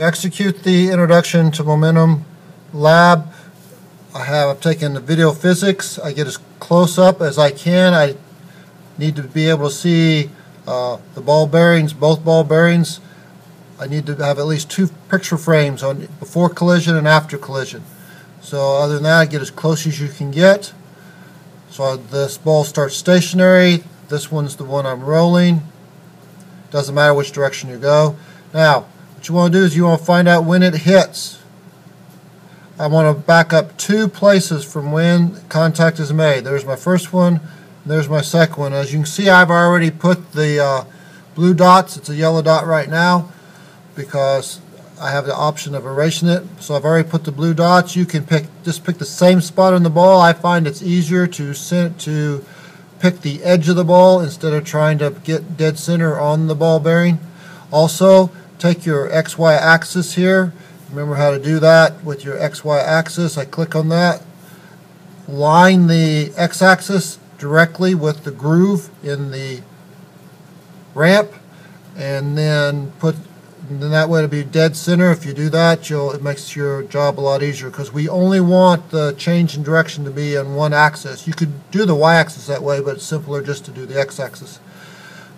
Execute the Introduction to Momentum lab. I've taken the video physics. I get as close up as I can. I need to be able to see the ball bearings, both ball bearings. I need to have at least 2 picture frames on before collision and after collision. So other than that, I get as close as you can get. So this ball starts stationary. This one's the one I'm rolling. Doesn't matter which direction you go. Now, what you want to do is you want to find out when it hits. I want to back up 2 places from when contact is made. There's my first one, and there's my second one. As you can see, I've already put the blue dots. It's a yellow dot right now because I have the option of erasing it. So I've already put the blue dots. You can just pick the same spot on the ball. I find it's easier to pick the edge of the ball instead of trying to get dead center on the ball bearing. Also, take your XY axis here. Remember how to do that with your XY axis. I click on that. Line the X axis directly with the groove in the ramp, and then that way it'll be dead center. If you do that, it makes your job a lot easier because we only want the change in direction to be on one axis. You could do the Y axis that way, but it's simpler just to do the X axis.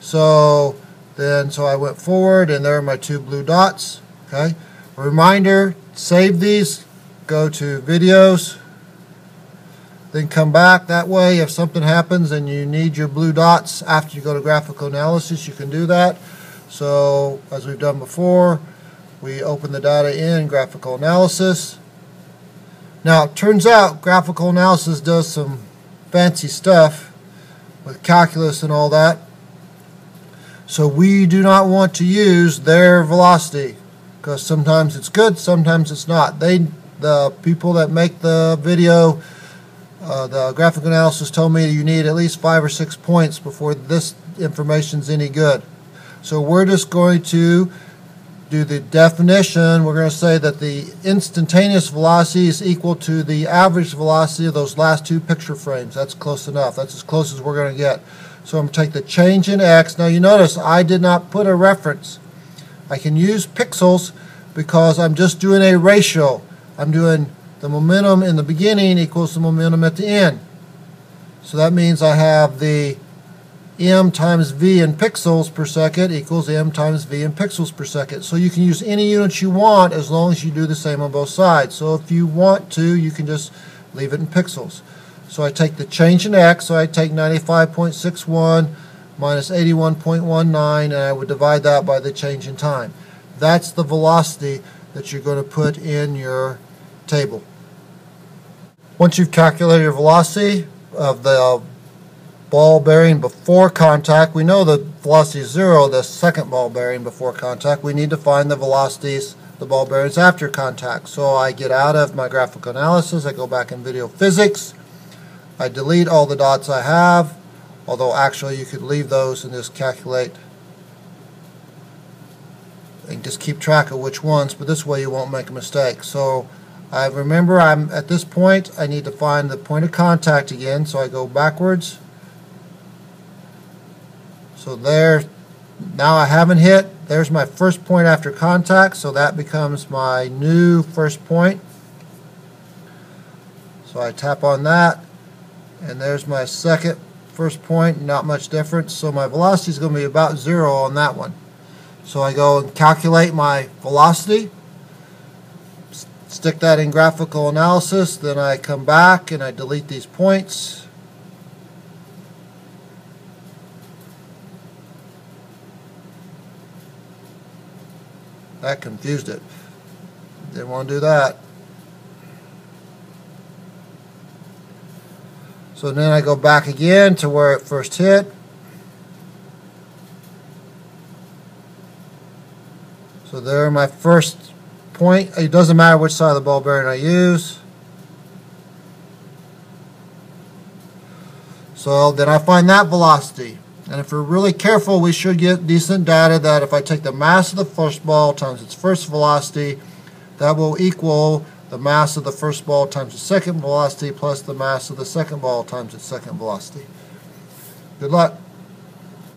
So I went forward, and there are my 2 blue dots. Okay. A reminder: save these, go to videos, then come back. That way, if something happens and you need your blue dots after you go to graphical analysis, you can do that. So, as we've done before, we open the data in graphical analysis. Now, it turns out graphical analysis does some fancy stuff with calculus and all that. So we do not want to use their velocity because sometimes it's good, sometimes it's not. The people that make the video, the graphical analysis, told me you need at least 5 or 6 points before this information's any good. So we're just going to do the definition. We're going to say that the instantaneous velocity is equal to the average velocity of those last 2 picture frames. That's close enough. That's as close as we're going to get. So I'm going to take the change in X. Now you notice I did not put a reference. I can use pixels because I'm just doing a ratio. I'm doing the momentum in the beginning equals the momentum at the end. So that means I have the m times v in pixels per second equals m times v in pixels per second. So you can use any units you want as long as you do the same on both sides. So if you want to, you can just leave it in pixels. So I take the change in X, so I take 95.61 minus 81.19, and I would divide that by the change in time. That's the velocity that you're going to put in your table. Once you've calculated your velocity of the ball bearing before contact, we know the velocity is 0, the second ball bearing before contact. We need to find the velocities, the ball bearings after contact. So I get out of my graphical analysis, I go back in video physics, I delete all the dots I have, although actually you could leave those and just calculate and just keep track of which ones, but this way you won't make a mistake. So I remember I'm at this point, I need to find the point of contact again, so I go backwards. So there, now I haven't hit. There's my first point after contact, so that becomes my new first point. So I tap on that, and there's my second first point, not much difference. So my velocity is going to be about 0 on that one. So I go and calculate my velocity, stick that in graphical analysis, then I come back and I delete these points. That confused it. Didn't want to do that. So then I go back again to where it first hit. So there my first point. It doesn't matter which side of the ball bearing I use. So then I find that velocity. And if we're really careful, we should get decent data that if I take the mass of the first ball times its first velocity, that will equal the mass of the first ball times the second velocity plus the mass of the second ball times its second velocity. Good luck.